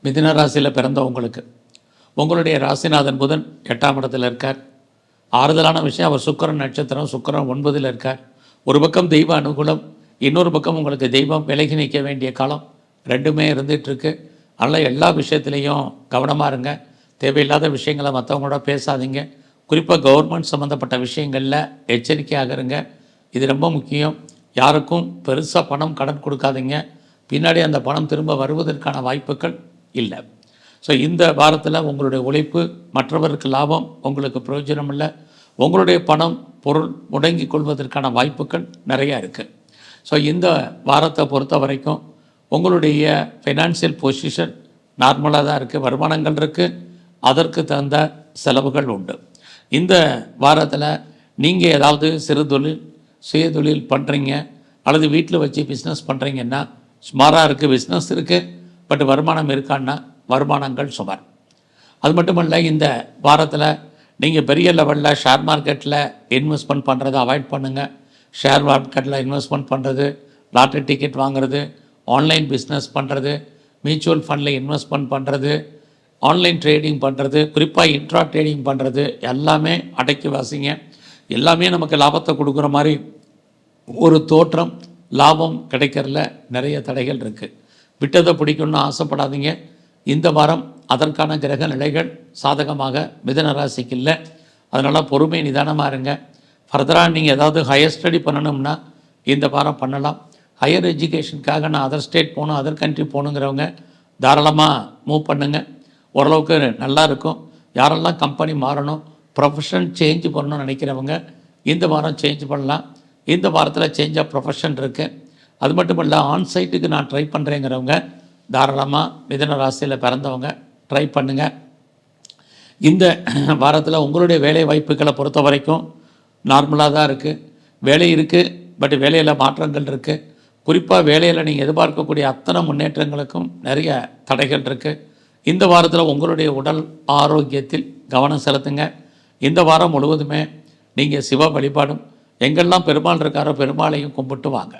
மிதுன ராசியில் பிறந்தவங்களுக்கு உங்களுடைய ராசிநாதன் புதன் 8ஆம் இடத்துல இருக்கார். ஆறுதலான விஷயம், அவர் சுக்கிரன் நட்சத்திரம், சுக்கிரன் 9இல் இருக்கார். ஒரு பக்கம் தெய்வ அனுகூலம், இன்னொரு பக்கம் உங்களுக்கு தெய்வம் விலகி நிற்க வேண்டிய காலம், ரெண்டுமே இருந்துகிட்ருக்கு. அதனால் எல்லா விஷயத்துலேயும் கவனமாக இருங்க. தேவையில்லாத விஷயங்களை மற்றவங்களோட பேசாதீங்க. குறிப்பாக கவர்மெண்ட் சம்மந்தப்பட்ட விஷயங்களில் எச்சரிக்கையாக இருங்க. இது ரொம்ப முக்கியம். யாருக்கும் பெருசாக பணம் கடன் கொடுக்காதீங்க. பின்னாடி அந்த பணம் திரும்ப வருவதற்கான வாய்ப்புகள் இல்லை. ஸோ இந்த வாரத்தில் உங்களுடைய உழைப்பு மற்றவருக்கு லாபம், உங்களுக்கு பிரயோஜனம் இல்லை. உங்களுடைய பணம் பொருள் முடங்கி கொள்வதற்கான வாய்ப்புகள் நிறையா இருக்குது. ஸோ இந்த வாரத்தை பொறுத்த வரைக்கும் உங்களுடைய ஃபைனான்சியல் பொசிஷன் நார்மலாக தான் இருக்குது. வருமானங்கள் இருக்குது, அதற்கு தகுந்த செலவுகள் உண்டு. இந்த வாரத்தில் நீங்கள் ஏதாவது சிறு தொழில் சுயதொழில் பண்ணுறீங்க அல்லது வீட்டில் வச்சு பிஸ்னஸ் பண்ணுறீங்கன்னா சுமாராக இருக்குது, பிஸ்னஸ் இருக்குது, பட் வருமானம் இருக்கான்னா வருமானங்கள் சுமார். அது மட்டும் இல்லை, இந்த வாரத்தில் நீங்கள் பெரிய லெவலில் ஷேர் மார்க்கெட்டில் இன்வெஸ்ட்மெண்ட் பண்ணுறதை அவாய்ட் பண்ணுங்கள். ஷேர் மார்க்கெட்டில் இன்வெஸ்ட்மெண்ட் பண்ணுறது, லாட்டரி டிக்கெட் வாங்குறது, ஆன்லைன் பிஸ்னஸ் பண்ணுறது, மியூச்சுவல் ஃபண்டில் இன்வெஸ்ட்மெண்ட் பண்ணுறது, ஆன்லைன் ட்ரேடிங் பண்ணுறது, குறிப்பாக இன்ட்ரா ட்ரேடிங் பண்ணுறது எல்லாமே அடக்கி வாசிங்க. எல்லாமே நமக்கு லாபத்தை கொடுக்குற மாதிரி ஒரு தோற்றம், லாபம் கிடைக்கிறதுல நிறைய தடைகள் இருக்குது. விட்டதை பிடிக்கணும்னு ஆசைப்படாதீங்க. இந்த வாரம் அதற்கான கிரக நிலைகள் சாதகமாக மிதுன ராசிக்கு இல்லை. அதனால் பொறுமை நிதானமாக இருங்க. ஃபர்தராக நீங்கள் ஏதாவது ஹையர் ஸ்டடி பண்ணணும்னா இந்த வாரம் பண்ணலாம். ஹையர் எஜுகேஷனுக்காக நான் அதர் ஸ்டேட் போகணும், அதர் கண்ட்ரி போகணுங்கிறவங்க தாராளமாக மூவ் பண்ணுங்கள். ஓரளவுக்கு நல்லா இருக்கும். யாரெல்லாம் கம்பெனி மாறணும், ப்ரொஃபஷன் சேஞ்ச் பண்ணணும்னு நினைக்கிறவங்க இந்த வாரம் சேஞ்ச் பண்ணலாம். இந்த வாரத்தில் சேஞ்ச் ஆஃப் ப்ரொஃபஷன் இருக்குது. அது மட்டும் இல்லை, ஆன்சைட்டுக்கு நான் ட்ரை பண்ணுறேங்கிறவங்க தாராளமாக மிதுன ராசியில் பிறந்தவங்க ட்ரை பண்ணுங்கள். இந்த வாரத்தில் உங்களுடைய வேலை வாய்ப்புகளை பொறுத்த வரைக்கும் நார்மலாக தான் இருக்குது. வேலை இருக்குது, பட் வேலையில் மாற்றங்கள் இருக்குது. குறிப்பாக வேலையில் நீங்கள் எதிர்பார்க்கக்கூடிய அத்தனை முன்னேற்றங்களுக்கும் நிறைய தடைகள் இருக்குது. இந்த வாரத்தில் உங்களுடைய உடல் ஆரோக்கியத்தில் கவனம் செலுத்துங்க. இந்த வாரம் முழுவதுமே நீங்கள் சிவ வழிபாடும், எங்கெல்லாம் பெருமாள் இருக்காரோ பெருமாளையும் கும்பிட்டு வாங்க.